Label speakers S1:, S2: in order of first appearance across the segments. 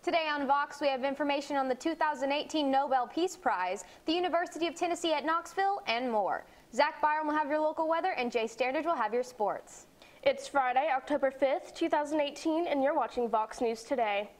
S1: Today on Vox, we have information on the 2018 Nobel Peace Prize, the University of Tennessee at Knoxville, and more. Zach Byron will have your local weather, and Jay Standard will have your sports.
S2: It's Friday, October 5th, 2018, and you're watching Vox News Today.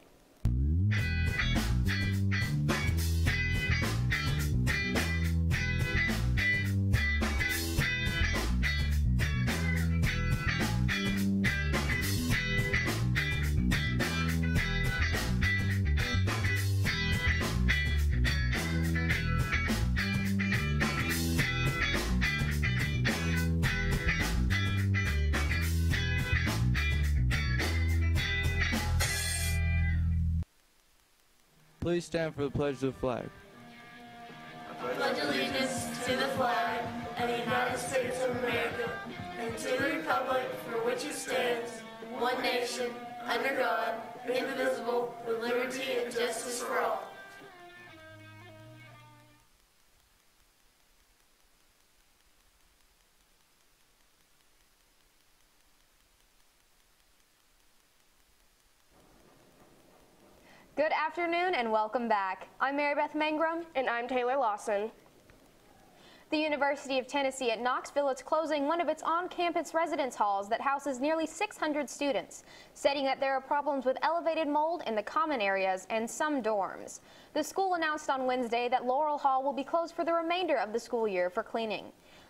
S3: Please stand for the pledge of the flag.
S4: I pledge allegiance to the flag of the United States of America and to the republic for which it stands, one nation, under God, indivisible, with liberty and justice for all.
S1: Good afternoon and welcome back. I'm Mary Beth Mangrum.
S2: And I'm Taylor Lawson.
S1: The University of Tennessee at Knoxville is closing one of its on-campus residence halls that houses nearly 600 students, stating that there are problems with elevated mold in the common areas and some dorms. The school announced on Wednesday that Laurel Hall will be closed for the remainder of the school year for cleaning.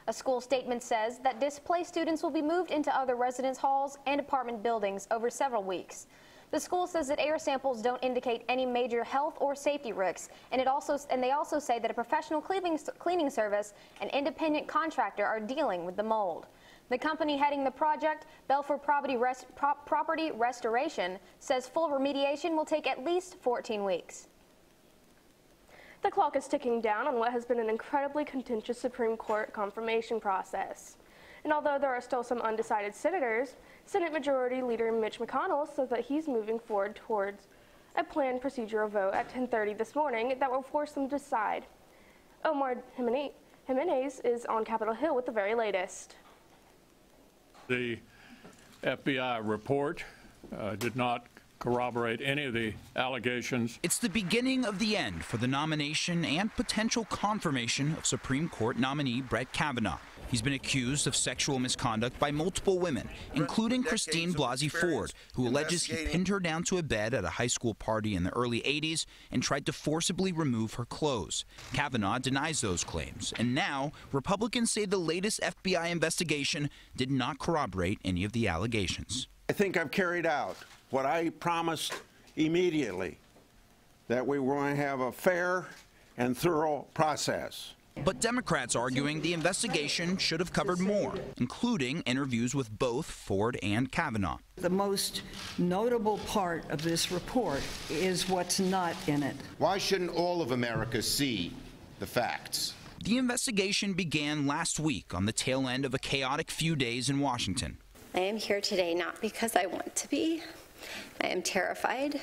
S1: A school statement says that displaced students will be moved into other residence halls and apartment buildings over several weeks. The school says that air samples don't indicate any major health or safety risks, and they also say that a professional cleaning service and independent contractor are dealing with the mold. The company heading the project, Belfor Property Restoration, says full remediation will take at least 14 weeks.
S2: The clock is ticking down on what has been an incredibly contentious Supreme Court confirmation process. And although there are still some undecided senators, Senate Majority Leader Mitch McConnell says that he's moving forward towards a planned procedural vote at 10:30 this morning that will force them to decide. Omar Jimenez is on Capitol Hill with the very latest.
S5: The FBI report did not corroborate any of the allegations.
S6: It's the beginning of the end for the nomination and potential confirmation of Supreme Court nominee Brett Kavanaugh. He's been accused of sexual misconduct by multiple women, including Christine Blasey Ford, who alleges he pinned her down to a bed at a high school party in the early 80s and tried to forcibly remove her clothes. Kavanaugh denies those claims, and now Republicans say the latest FBI investigation did not corroborate any of the allegations.
S7: I think I've carried out what I promised immediately, that we were going to have a fair and thorough process.
S6: But Democrats arguing the investigation should have covered more, including interviews with both Ford and Kavanaugh.
S8: The most notable part of this report is what's not in it.
S9: Why shouldn't all of America see the facts?
S6: The investigation began last week on the tail end of a chaotic few days in Washington.
S10: I am here today not because I want to be. I am terrified.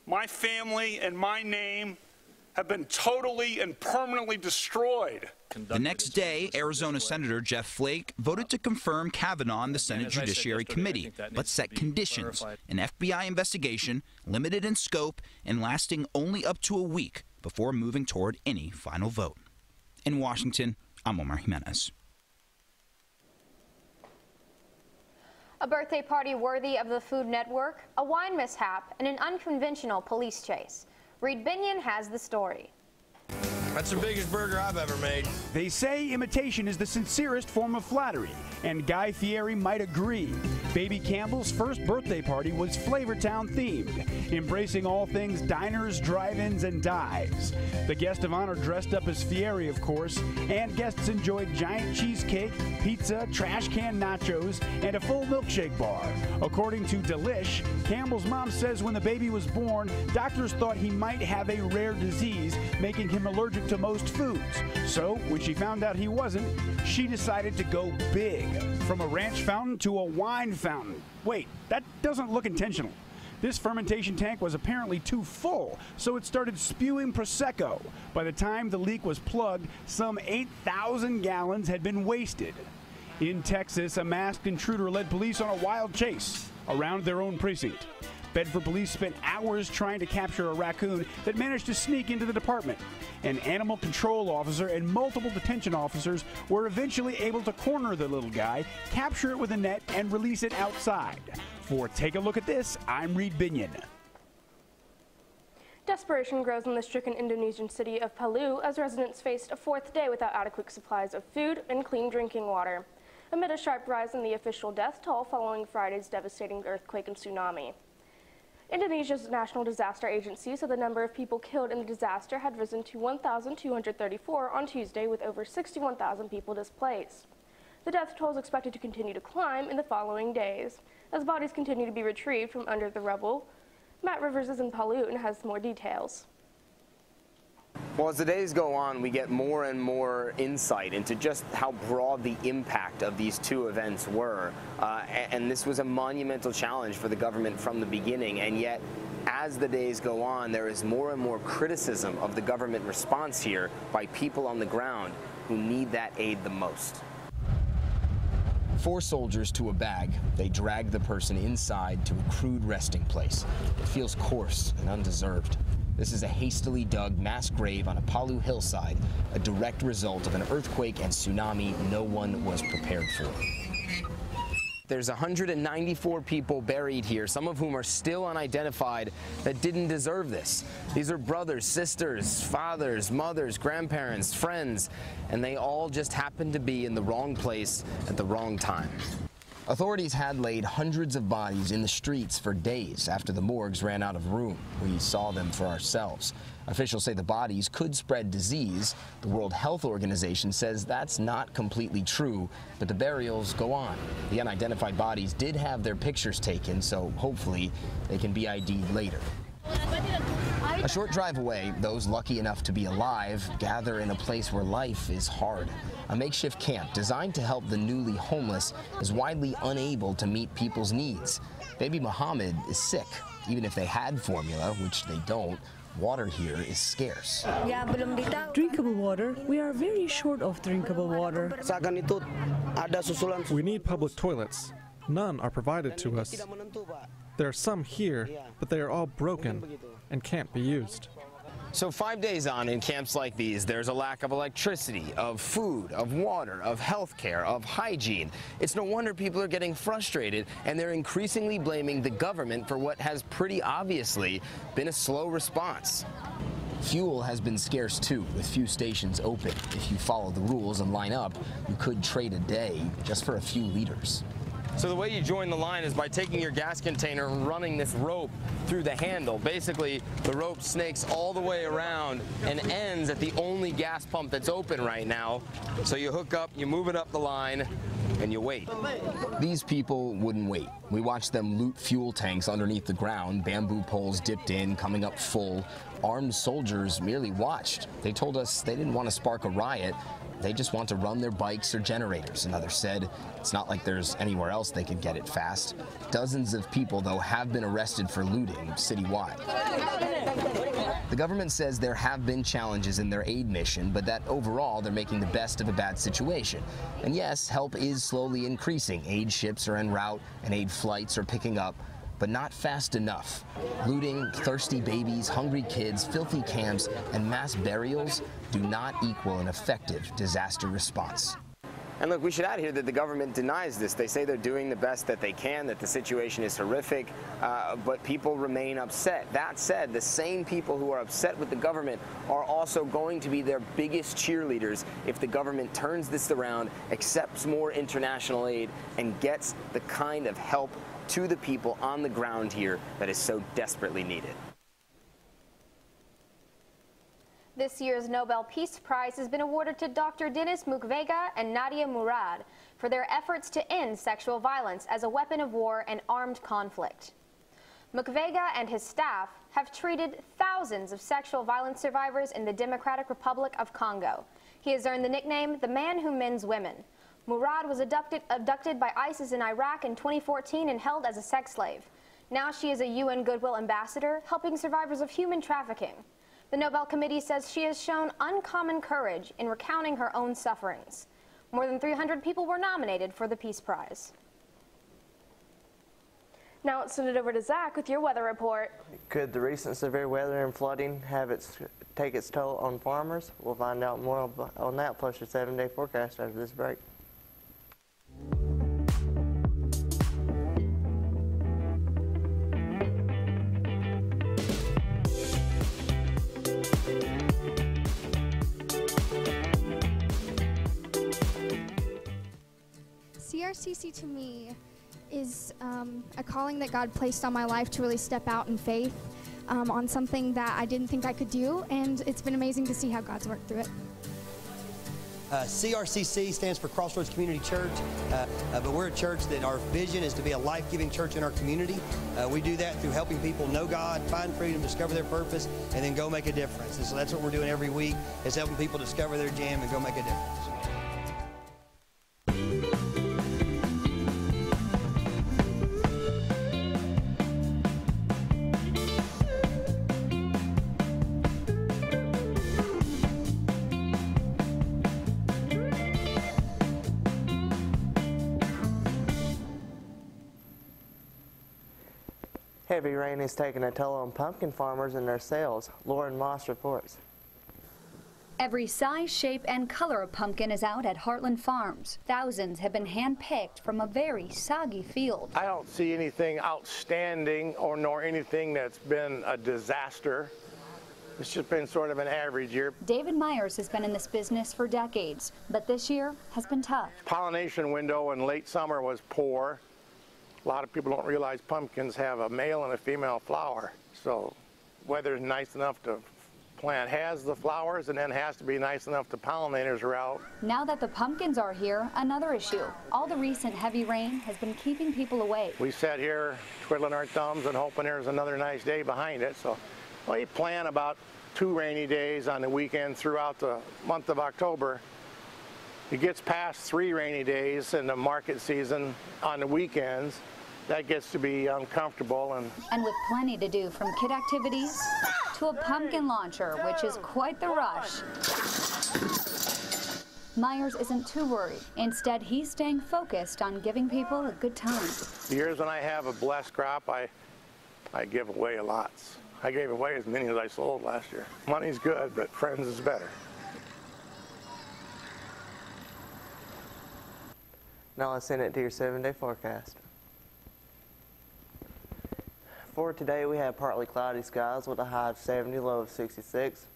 S11: My family and my name have been totally and permanently destroyed.
S6: The next day, Arizona Senator Jeff Flake voted to confirm Kavanaugh on the Senate Judiciary Committee, but set conditions: an FBI investigation, limited in scope, and lasting only up to a week before moving toward any final vote. In Washington, I'm Omar Jimenez.
S1: A birthday party worthy of the Food Network, a wine mishap, and an unconventional police chase. Reed Binion has the story.
S12: That's the biggest burger I've ever made.
S13: They say imitation is the sincerest form of flattery, and Guy Fieri might agree. Baby Campbell's first birthday party was Flavortown themed, embracing all things diners, drive-ins, and dives. The guest of honor dressed up as Fieri, of course, and guests enjoyed giant cheesecake, pizza, trash can nachos, and a full milkshake bar. According to Delish, Campbell's mom says when the baby was born, doctors thought he might have a rare disease, making him allergic to most foods. So, when she found out he wasn't, she decided to go big. From a ranch fountain to a wine fountain. Wait, that doesn't look intentional. This fermentation tank was apparently too full, so it started spewing Prosecco. By the time the leak was plugged, some 8,000 gallons had been wasted. In Texas, a masked intruder led police on a wild chase around their own precinct. Bedford police spent hours trying to capture a raccoon that managed to sneak into the department. An animal control officer and multiple detention officers were eventually able to corner the little guy, capture it with a net, and release it outside. For Take a Look at This, I'm Reed Binion.
S2: Desperation grows in the stricken Indonesian city of Palu as residents faced a fourth day without adequate supplies of food and clean drinking water, amid a sharp rise in the official death toll following Friday's devastating earthquake and tsunami. Indonesia's National Disaster Agency said the number of people killed in the disaster had risen to 1,234 on Tuesday, with over 61,000 people displaced. The death toll is expected to continue to climb in the following days, as bodies continue to be retrieved from under the rubble. Matt Rivers is in Palu and has more details.
S3: Well, as the days go on, we get more and more insight into just how broad the impact of these two events were. And this was a monumental challenge for the government from the beginning. And yet, as the days go on, there is more and more criticism of the government response here by people on the ground who need that aid the most.
S14: 4 soldiers to a bag, they dragged the person inside to a crude resting place. It feels coarse and undeserved. This is a hastily dug mass grave on a Palu hillside, a direct result of an earthquake and tsunami no one was prepared for.
S3: There's 194 people buried here, some of whom are still unidentified, that didn't deserve this. These are brothers, sisters, fathers, mothers, grandparents, friends, and they all just happened to be in the wrong place at the wrong time.
S14: Authorities had laid hundreds of bodies in the streets for days after the morgues ran out of room. We saw them for ourselves. Officials say the bodies could spread disease. The World Health Organization says that's not completely true, but the burials go on. The unidentified bodies did have their pictures taken, so hopefully they can be ID'd later. A short drive away, those lucky enough to be alive gather in a place where life is hard. A makeshift camp designed to help the newly homeless is widely unable to meet people's needs. Baby Muhammad is sick. Even if they had formula, which they don't, water here is scarce.
S15: Drinkable water? We are very short of drinkable water.
S16: We need public toilets. None are provided to us. There are some here, but they are all broken and can't be used.
S3: So 5 days on, in camps like these, there's a lack of electricity, of food, of water, of health care, of hygiene. It's no wonder people are getting frustrated, and they're increasingly blaming the government for what has pretty obviously been a slow response.
S14: Fuel has been scarce too, with few stations open. If you follow the rules and line up, you could trade a day just for a few liters.
S3: So the way you join the line is by taking your gas container and running this rope through the handle. Basically, the rope snakes all the way around and ends at the only gas pump that's open right now. So you hook up, you move it up the line, and you wait.
S14: These people wouldn't wait. We watched them loot fuel tanks underneath the ground, bamboo poles dipped in, coming up full. Armed soldiers merely watched. They told us they didn't want to spark a riot. They just want to run their bikes or generators. Another said it's not like there's anywhere else they could get it fast. Dozens of people, though, have been arrested for looting citywide. The government says there have been challenges in their aid mission, but that overall they're making the best of a bad situation. And yes, help is slowly increasing. Aid ships are en route and aid flights are picking up, but not fast enough. Looting, thirsty babies, hungry kids, filthy camps, and mass burials do not equal an effective disaster response.
S3: And look, we should add here that the government denies this. They say they're doing the best that they can, that the situation is horrific, but people remain upset. That said, the same people who are upset with the government are also going to be their biggest cheerleaders if the government turns this around, accepts more international aid, and gets the kind of help to the people on the ground here that is so desperately needed.
S1: This year's Nobel Peace Prize has been awarded to Dr. Denis Mukwege and Nadia Murad for their efforts to end sexual violence as a weapon of war and armed conflict. Mukwege and his staff have treated thousands of sexual violence survivors in the Democratic Republic of Congo. He has earned the nickname the man who mends women. Murad was abducted by ISIS in Iraq in 2014 and held as a sex slave. Now she is a UN Goodwill Ambassador, helping survivors of human trafficking. The Nobel Committee says she has shown uncommon courage in recounting her own sufferings. More than 300 people were nominated for the Peace Prize.
S2: Now let's send it over to Zach with your weather report.
S17: Could the recent severe weather and flooding take its toll on farmers? We'll find out more on that, plus your 7-day forecast after this break.
S18: CRCC to me is a calling that God placed on my life to really step out in faith on something that I didn't think I could do, and it's been amazing to see how God's worked through it.
S19: CRCC stands for Crossroads Community Church, but we're a church that our vision is to be a life-giving church in our community. We do that through helping people know God, find freedom, discover their purpose, and then go make a difference. And so that's what we're doing every week, is helping people discover their jam and go make a difference.
S17: Heavy rain is taking a toll on pumpkin farmers and their sales. Lauren Moss reports.
S20: Every size, shape, and color of pumpkin is out at Heartland Farms. Thousands have been hand-picked from a very soggy field.
S12: I don't see anything outstanding nor anything that's been a disaster. It's just been sort of an average year.
S20: David Myers has been in this business for decades, but this year has been tough.
S12: Pollination window in late summer was poor. A lot of people don't realize pumpkins have a male and a female flower. So weather's nice enough to plant has the flowers, and then has to be nice enough the pollinators are out.
S20: Now that the pumpkins are here, another issue. All the recent heavy rain has been keeping people away.
S12: We sat here twiddling our thumbs and hoping there's another nice day behind it. So we plan about 2 rainy days on the weekend throughout the month of October. It gets past 3 rainy days in the market season on the weekends. That gets to be uncomfortable.
S20: And with plenty to do, from kid activities to a pumpkin launcher, which is quite the rush. Myers isn't too worried. Instead, he's staying focused on giving people a good time.
S12: The years when I have a blessed crop, I give away a lot. I gave away as many as I sold last year. Money's good, but friends is better.
S17: Now let's send it to your 7-day forecast. For today, we have partly cloudy skies with a high of 70, low of 66.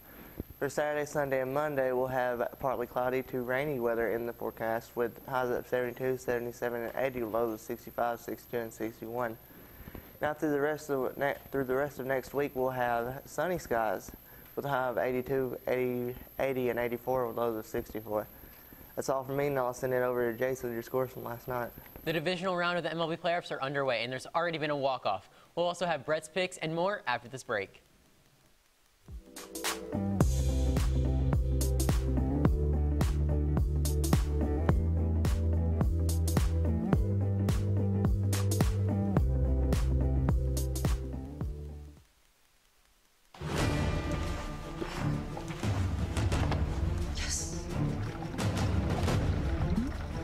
S17: For Saturday, Sunday, and Monday, we'll have partly cloudy to rainy weather in the forecast with highs of 72, 77, and 80, lows of 65, 62, and 61. Now through the rest of next week, we'll have sunny skies with a high of 82, 80, and 84, with lows of 64. That's all from me. Now I'll send it over to Jason with your scores from last night.
S21: The divisional round of the MLB playoffs are underway, and there's already been a walk-off. We'll also have Brett's picks and more after this break.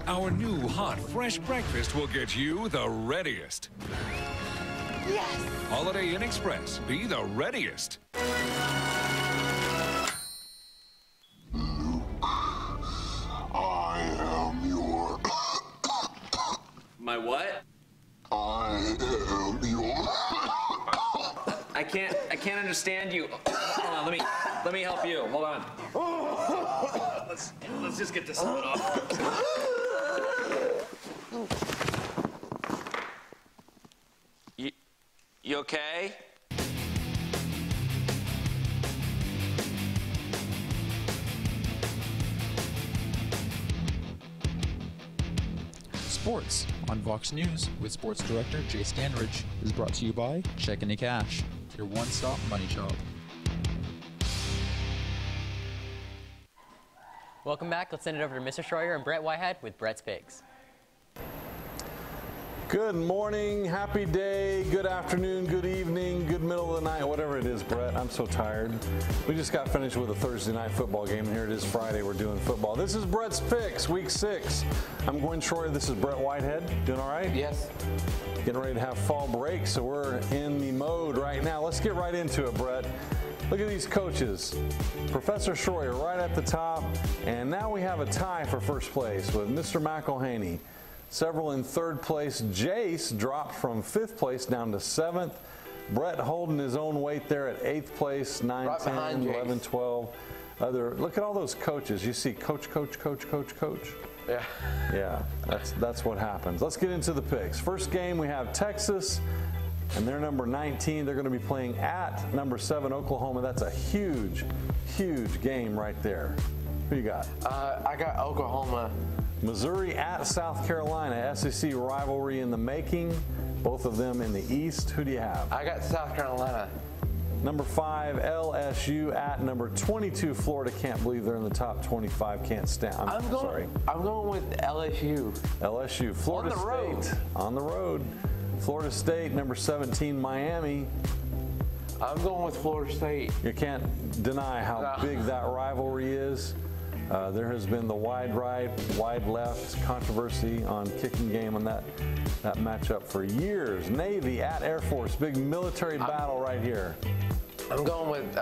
S22: Our new hot, fresh breakfast will get you the readiest.
S4: Yes!
S22: Holiday Inn Express, be the readiest.
S4: I am your...
S23: My what?
S4: I am your...
S23: I can't understand you. Hold on, let me help you. Hold on. Let's just get this one off. You okay?
S24: Sports on Vox News with Sports Director Jay Standridge is brought to you by Check Into Cash, your one-stop money shop.
S21: Welcome back. Let's send it over to Mr. Shroyer and Brett Whitehead with Brett's Picks.
S5: Good morning, happy day, good afternoon, good evening, good middle of the night, whatever it is, Brett. I'm so tired. We just got finished with a Thursday night football game, and here it is Friday. We're doing football. This is Brett's Picks, Week 6. I'm Gwen Shroyer. This is Brett Whitehead. Doing all right?
S23: Yes.
S5: Getting ready to have fall break, so we're in the mode right now. Let's get right into it, Brett. Look at these coaches. Professor Shroyer right at the top, and now we have a tie for first place with Mr. McElhaney. Several in third place. Jace dropped from 5th place down to 7th. Brett holding his own weight there at 8th place, 9,
S23: Right
S5: 10, 11, 12. Look at all those coaches. You see coach.
S23: Yeah.
S5: Yeah, that's what happens. Let's get into the picks. First game, we have Texas, and they're number 19. They're going to be playing at number 7, Oklahoma. That's a huge, huge game right there. Who you got?
S23: I got Oklahoma.
S5: Missouri at South Carolina, SEC rivalry in the making. Both of them in the East. Who do you have?
S23: I got South Carolina.
S5: Number 5, LSU at number 22, Florida. Can't believe they're in the top 25. Can't stand. I'm
S23: going with LSU.
S5: LSU. Florida State on the road. Florida State, number 17, Miami.
S23: I'm going with Florida State.
S5: You can't deny how big that rivalry is. There has been the wide right, wide left controversy on kicking game on that matchup for years. Navy at Air Force, big military battle right here.
S23: I'm going with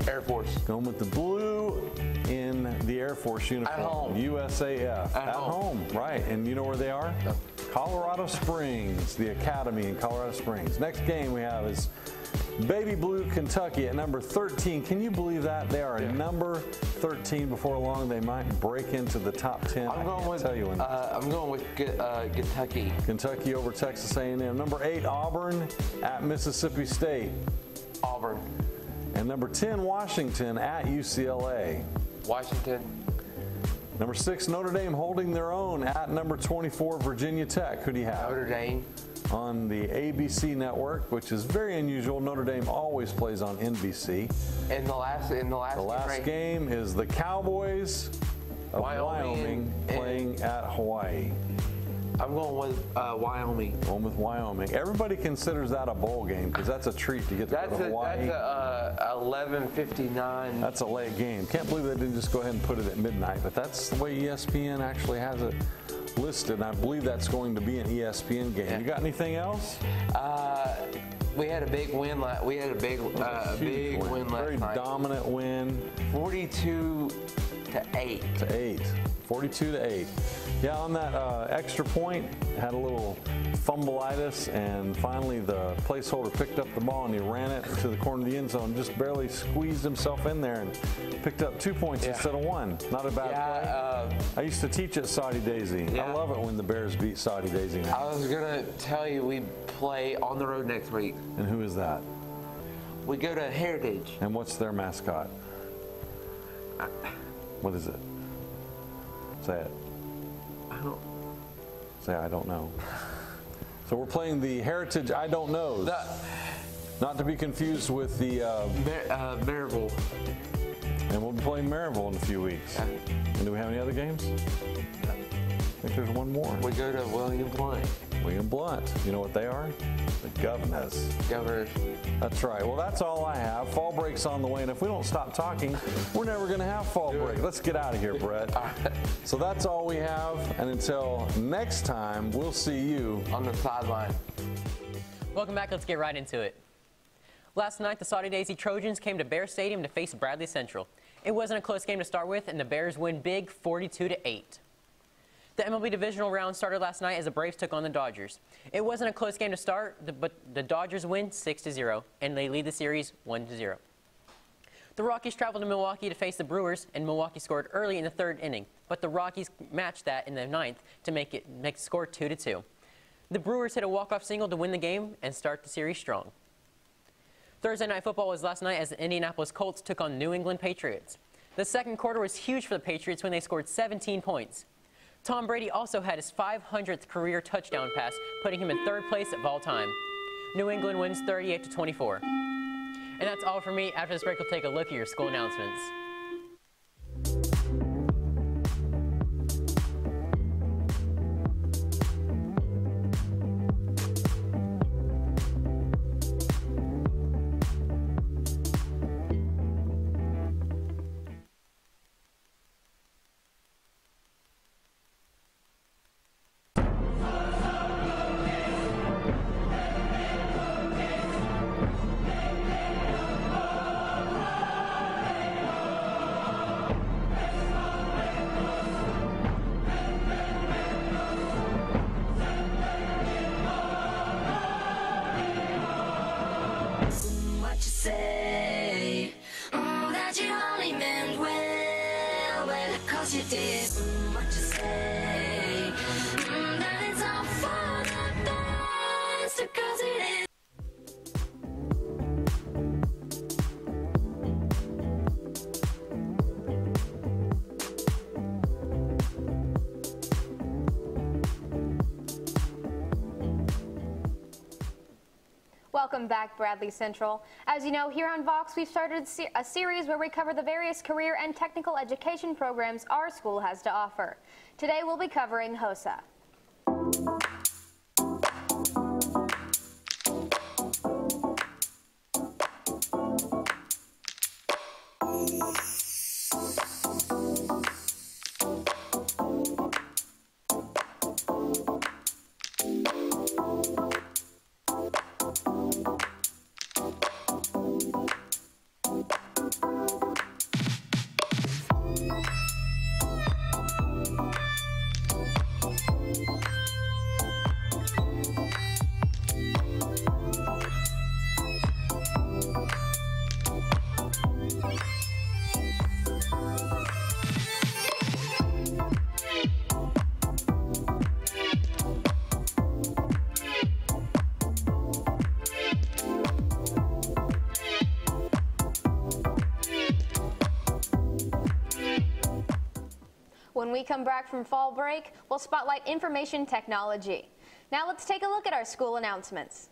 S23: Air Force.
S5: Going with the blue in the Air Force uniform.
S23: At home.
S5: USAF. At home, right. And you know where they are? No. Colorado Springs, the academy in Colorado Springs. Next game we have is Baby Blue, Kentucky at number 13. Can you believe that? They are number 13. Before long, they might break into the top 10. I'm going
S23: with Kentucky.
S5: Kentucky over Texas A&M. Number 8, Auburn at Mississippi State.
S23: Auburn.
S5: And number 10, Washington at UCLA.
S23: Washington.
S5: Number 6, Notre Dame holding their own at number 24, Virginia Tech. Who do you have?
S23: Notre Dame.
S5: On the ABC network, which is very unusual. Notre Dame always plays on NBC.
S23: And the last
S5: game is the Cowboys of Wyoming playing at Hawaii.
S23: I'm going with Wyoming.
S5: Going with Wyoming. Everybody considers that a bowl game because that's a treat to get to go to Hawaii.
S23: That's 11:59.
S5: That's a late game. Can't believe they didn't just go ahead and put it at midnight, but that's the way ESPN actually has it listed, and I believe that's going to be an ESPN game. You got anything else?
S23: We had a big win. We had a big win last night.
S5: Very dominant win.
S23: 42-8.
S5: 42-8. Yeah, on that extra point, had a little fumbleitis, and finally the placeholder picked up the ball and he ran it to the corner of the end zone, just barely squeezed himself in there and picked up 2 points instead of 1. Not a bad play. I used to teach at Saudi Daisy. I love it when the Bears beat Saudi Daisy now.
S23: I was going to tell you we play on the road next week.
S5: And who is that?
S23: We go to Heritage.
S5: And what's their mascot? What is it? Say it. I don't know. So we're playing the Heritage I Don't Knows. Not to be confused with the
S23: Maryville.
S5: And we'll be playing Maryville in a few weeks. And do we have any other games? I think there's one more.
S23: We go to William Blount.
S5: William Blount. You know what they are? The Governors. That's right. Well, that's all I have. Fall break's on the way, and if we don't stop talking, we're never going to have fall break. Let's get out of here, Brett. So that's all we have, and until next time, we'll see you
S23: on the sideline.
S21: Welcome back. Let's get right into it. Last night, the Saudi Daisy Trojans came to Bear Stadium to face Bradley Central. It wasn't a close game to start with, and the Bears win big 42-8. The MLB divisional round started last night as the Braves took on the Dodgers. It wasn't a close game to start, but the Dodgers win 6-0, and they lead the series 1-0. The Rockies traveled to Milwaukee to face the Brewers, and Milwaukee scored early in the 3rd inning, but the Rockies matched that in the 9th to make the score 2-2. The Brewers hit a walk-off single to win the game and start the series strong. Thursday Night Football was last night as the Indianapolis Colts took on New England Patriots. The second quarter was huge for the Patriots when they scored 17 points. Tom Brady also had his 500th career touchdown pass, putting him in 3rd place of all time. New England wins 38-24. And that's all for me. After this break, we'll take a look at your school announcements.
S4: it is.
S1: Welcome back, Bradley Central. As you know, here on Vox, we've started a series where we cover the various career and technical education programs our school has to offer. Today, we'll be covering HOSA. When we come back from fall break, we'll spotlight information technology. Now let's take a look at our school announcements.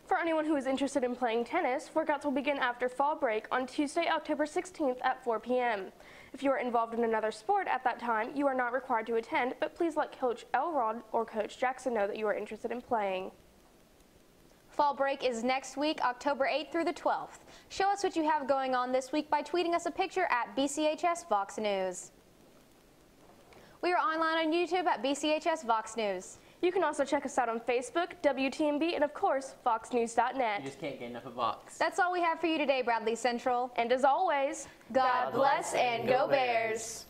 S2: For anyone who is interested in playing tennis, workouts will begin after fall break on Tuesday, October 16th at 4 p.m. If you are involved in another sport at that time, you are not required to attend, but please let Coach Elrod or Coach Jackson know that you are interested in playing.
S1: Fall break is next week, October 8th through the 12th. Show us what you have going on this week by tweeting us a picture at BCHS VOX News. We are online on YouTube at BCHS VOX News.
S2: You can also check us out on Facebook, WTMB, and of course, foxnews.net.
S21: You just can't get enough of Vox.
S1: That's all we have for you today, Bradley Central.
S2: And as always,
S1: God bless and go Bears.